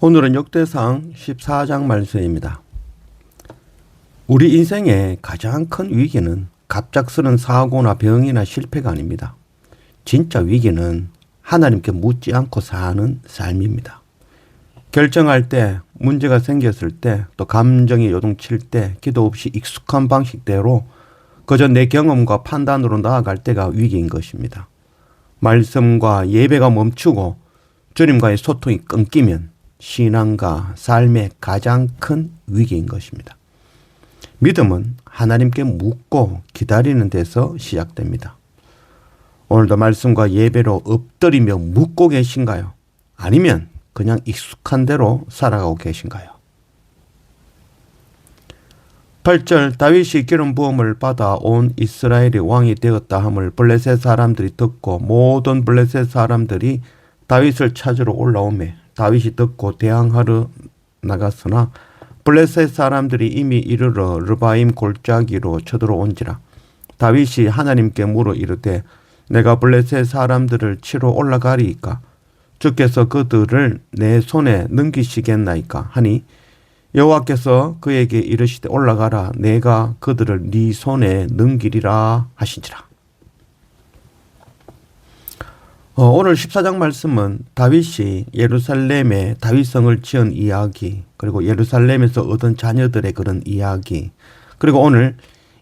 오늘은 역대상 14장 말씀입니다. 우리 인생의 가장 큰 위기는 갑작스런 사고나 병이나 실패가 아닙니다. 진짜 위기는 하나님께 묻지 않고 사는 삶입니다. 결정할 때, 문제가 생겼을 때, 또 감정이 요동칠 때, 기도 없이 익숙한 방식대로 그저 내 경험과 판단으로 나아갈 때가 위기인 것입니다. 말씀과 예배가 멈추고 주님과의 소통이 끊기면 신앙과 삶의 가장 큰 위기인 것입니다. 믿음은 하나님께 묻고 기다리는 데서 시작됩니다. 오늘도 말씀과 예배로 엎드리며 묻고 계신가요? 아니면 그냥 익숙한 대로 살아가고 계신가요? 8절 다윗이 기름 부음을 받아 온 이스라엘이 왕이 되었다 함을 블레셋 사람들이 듣고 모든 블레셋 사람들이 다윗을 찾으러 올라오매 다윗이 듣고 대항하러 나갔으나 블레셋 사람들이 이미 이르러 르바임 골짜기로 쳐들어온지라. 다윗이 하나님께 물어 이르되 내가 블레셋 사람들을 치러 올라가리이까 주께서 그들을 내 손에 넘기시겠나이까 하니 여호와께서 그에게 이르시되 올라가라 내가 그들을 네 손에 넘기리라 하신지라. 오늘 14장 말씀은 다윗이 예루살렘에 다윗성을 지은 이야기, 그리고 예루살렘에서 얻은 자녀들의 그런 이야기, 그리고 오늘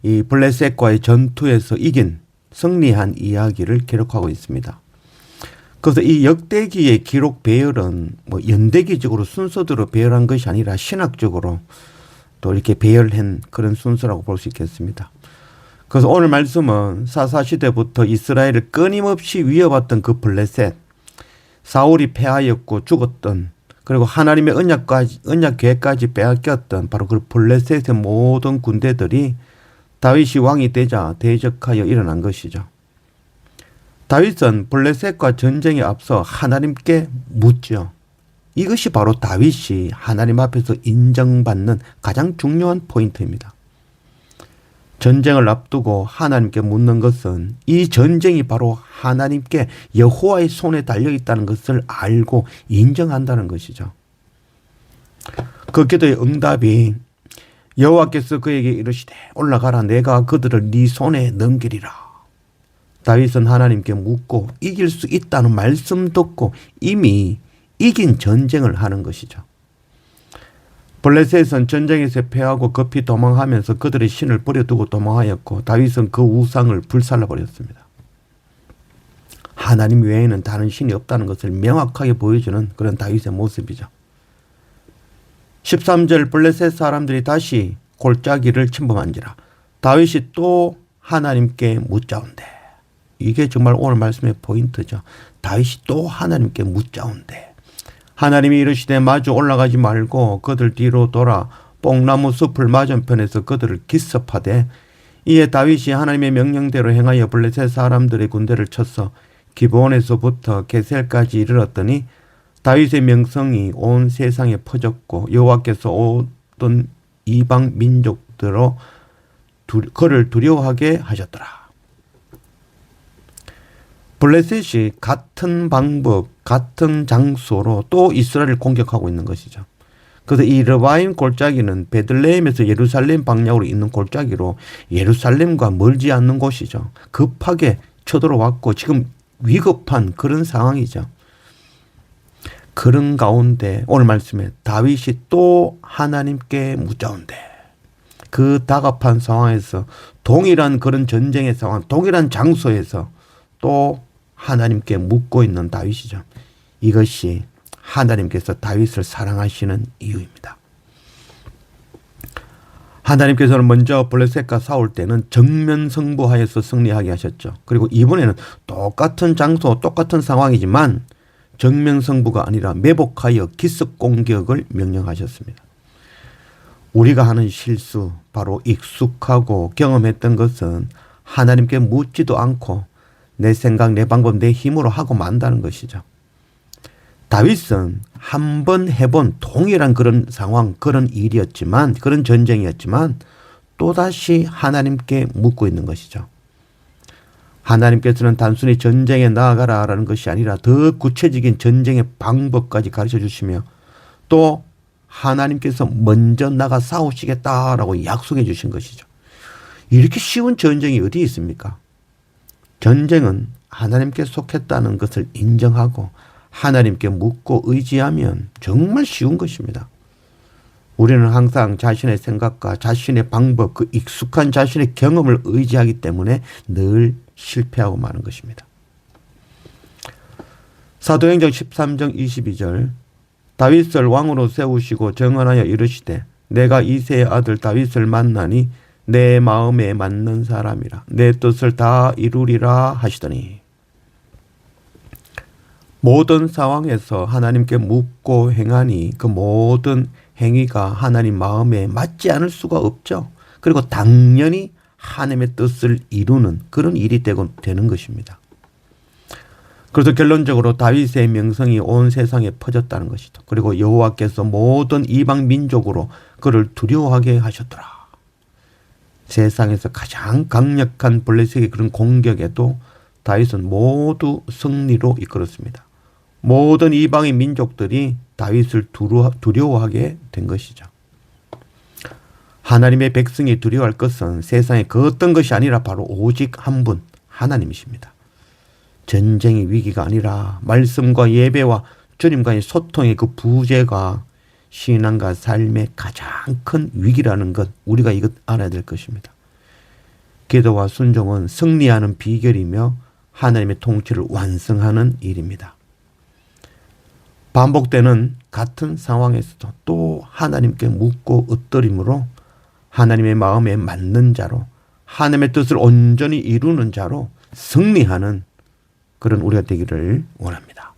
이 블레셋과의 전투에서 이긴 승리한 이야기를 기록하고 있습니다. 그래서 이 역대기의 기록 배열은 연대기적으로 순서대로 배열한 것이 아니라 신학적으로 또 이렇게 배열한 그런 순서라고 볼 수 있겠습니다. 그래서 오늘 말씀은 사사시대부터 이스라엘을 끊임없이 위협했던 그 블레셋, 사울이 패하였고 죽었던, 그리고 하나님의 언약 계획까지 빼앗겼던 바로 그 블레셋의 모든 군대들이 다윗이 왕이 되자 대적하여 일어난 것이죠. 다윗은 블레셋과 전쟁에 앞서 하나님께 묻죠. 이것이 바로 다윗이 하나님 앞에서 인정받는 가장 중요한 포인트입니다. 전쟁을 앞두고 하나님께 묻는 것은 이 전쟁이 바로 하나님께 여호와의 손에 달려있다는 것을 알고 인정한다는 것이죠. 그 기도의 응답이 여호와께서 그에게 이르시되 올라가라 내가 그들을 네 손에 넘기리라. 다윗은 하나님께 묻고 이길 수 있다는 말씀 듣고 이미 이긴 전쟁을 하는 것이죠. 블레셋은 전쟁에서 패하고 급히 도망하면서 그들의 신을 버려두고 도망하였고 다윗은 그 우상을 불살라버렸습니다. 하나님 외에는 다른 신이 없다는 것을 명확하게 보여주는 그런 다윗의 모습이죠. 13절 블레셋 사람들이 다시 골짜기를 침범한지라 다윗이 또 하나님께 묻자온대. 이게 정말 오늘 말씀의 포인트죠. 다윗이 또 하나님께 묻자온대. 하나님이 이르시되 마주 올라가지 말고 그들 뒤로 돌아 뽕나무 숲을 맞은편에서 그들을 기습하되 이에 다윗이 하나님의 명령대로 행하여 블레셋 사람들의 군대를 쳐서 기브온에서부터 게셀까지 이르렀더니 다윗의 명성이 온 세상에 퍼졌고 여호와께서 모든 이방 민족들로 그를 두려워하게 하셨더라. 블레셋이 같은 방법, 같은 장소로 또 이스라엘을 공격하고 있는 것이죠. 그래서 이 르바임 골짜기는 베들레헴에서 예루살렘 방향으로 있는 골짜기로 예루살렘과 멀지 않는 곳이죠. 급하게 쳐들어왔고 지금 위급한 그런 상황이죠. 그런 가운데 오늘 말씀에 다윗이 또 하나님께 묻자온대. 그 다급한 상황에서 동일한 그런 전쟁의 상황, 동일한 장소에서 또 하나님께 묻고 있는 다윗이죠. 이것이 하나님께서 다윗을 사랑하시는 이유입니다. 하나님께서는 먼저 블레셋과 싸울 때는 정면 승부하여서 승리하게 하셨죠. 그리고 이번에는 똑같은 장소, 똑같은 상황이지만 정면 승부가 아니라 매복하여 기습 공격을 명령하셨습니다. 우리가 하는 실수, 바로 익숙하고 경험했던 것은 하나님께 묻지도 않고 내 생각, 내 방법, 내 힘으로 하고 만다는 것이죠. 다윗은 한 번 해본 동일한 그런 상황, 그런 일이었지만, 그런 전쟁이었지만 또다시 하나님께 묻고 있는 것이죠. 하나님께서는 단순히 전쟁에 나아가라라는 것이 아니라 더 구체적인 전쟁의 방법까지 가르쳐 주시며 또 하나님께서 먼저 나가 싸우시겠다라고 약속해 주신 것이죠. 이렇게 쉬운 전쟁이 어디 있습니까? 전쟁은 하나님께 속했다는 것을 인정하고 하나님께 묻고 의지하면 정말 쉬운 것입니다. 우리는 항상 자신의 생각과 자신의 방법, 그 익숙한 자신의 경험을 의지하기 때문에 늘 실패하고 마는 것입니다. 사도행전 13장 22절 다윗을 왕으로 세우시고 정언하여 이르시되 내가 이새의 아들 다윗을 만나니 내 마음에 맞는 사람이라 내 뜻을 다 이루리라 하시더니 모든 상황에서 하나님께 묻고 행하니 그 모든 행위가 하나님 마음에 맞지 않을 수가 없죠. 그리고 당연히 하나님의 뜻을 이루는 그런 일이 되는 것입니다. 그래서 결론적으로 다윗의 명성이 온 세상에 퍼졌다는 것이죠. 그리고 여호와께서 모든 이방 민족으로 그를 두려워하게 하셨더라. 세상에서 가장 강력한 블레셋의 그런 공격에도 다윗은 모두 승리로 이끌었습니다. 모든 이방의 민족들이 다윗을 두려워하게 된 것이죠. 하나님의 백성이 두려워할 것은 세상의 그 어떤 것이 아니라 바로 오직 한 분 하나님이십니다. 전쟁의 위기가 아니라 말씀과 예배와 주님과의 소통의 그 부재가 신앙과 삶의 가장 큰 위기라는 것 우리가 이것 알아야 될 것입니다. 기도와 순종은 승리하는 비결이며 하나님의 통치를 완성하는 일입니다. 반복되는 같은 상황에서도 또 하나님께 묻고 엎드림으로 하나님의 마음에 맞는 자로 하나님의 뜻을 온전히 이루는 자로 승리하는 그런 우리가 되기를 원합니다.